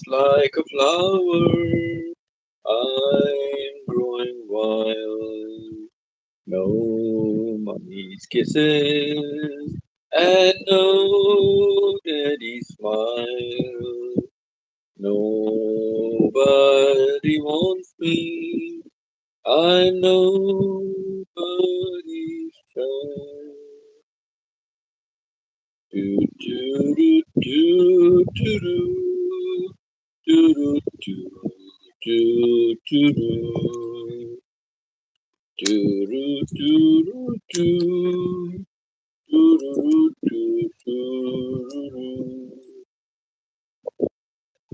like a flower. I'm growing wild. No mommy's kisses and no daddy's smile. Nobody wants me. I'm nobody's child. Do do do do do do do do do do do do do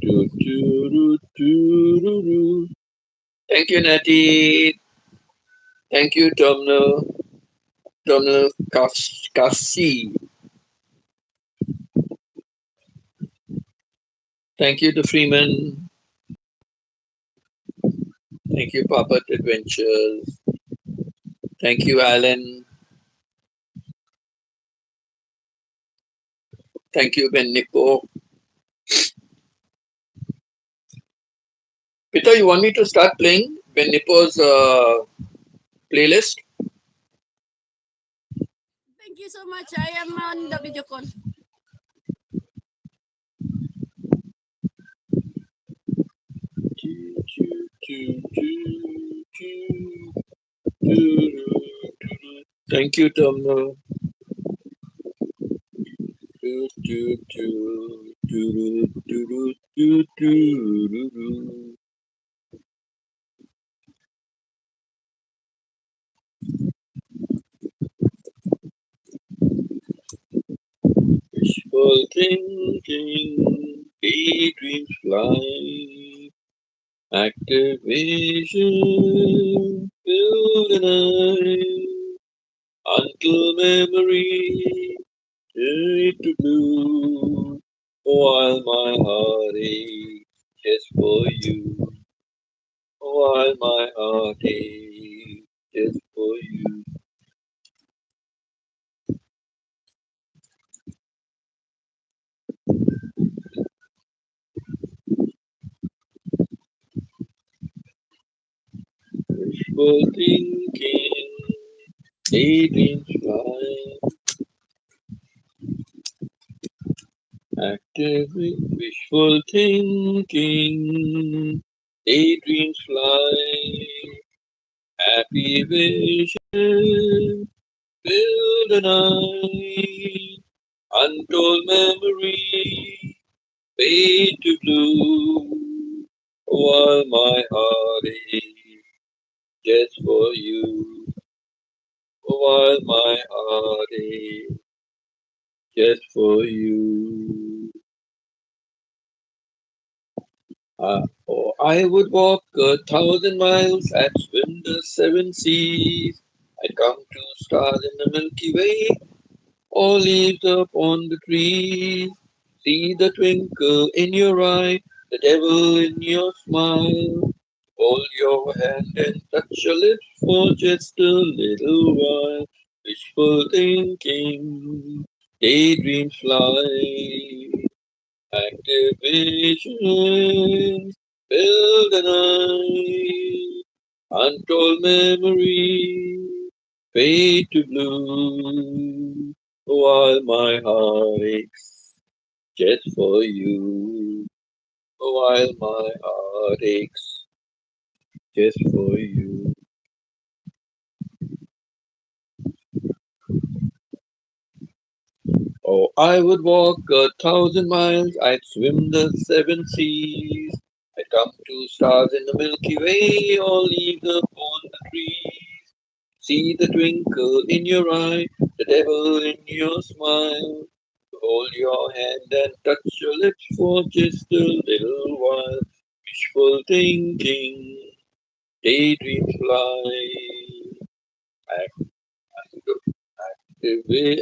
do do do do do. Thank you, Natty. Thank you, Domino Kasi. Thank you to Freeman. Thank you, Puppet Adventures. Thank you, Alan. Thank you, Ben Nipo. Peter, you want me to start playing Ben Nipo's playlist? Thank you so much. I am on the video call. Thank you, Domino. Wishful thinking, daydreams fly, active vision, fill the night, until memory turns to blue, while my heart aches just for you, while my heart aches just for you. Wishful thinking, daydreams fly, active wishful thinking, daydreams fly, happy vision, fill the night, untold memory, fade to blue, while my heart aches just for you, while my heart aches just for you. I would walk 1,000 miles and swim the 7 seas. I'd count 2 stars in the Milky Way, or leaves upon the trees. See the twinkle in your eye, the devil in your smile. Hold your hand and touch your lips for just a little while. Wishful thinking, daydreams fly. Active visions fill the night. Untold memories fade to blue. While my heart aches just for you. While my heart aches just for you. Oh, I would walk 1,000 miles, I'd swim the 7 seas, I'd come to stars in the Milky Way, or leaves upon the trees. See the twinkle in your eye, the devil in your smile. Hold your hand and touch your lips for just a little while. Wishful thinking, daydreams fly.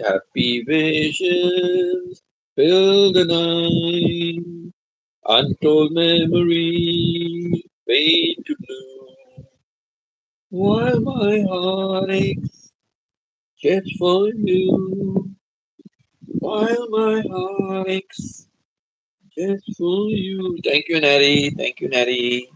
Happy visions fill the night. Untold memories fade to blue. While my heart aches just for you. While my heart aches Wishful you. Thank you, Natty. Thank you, Natty.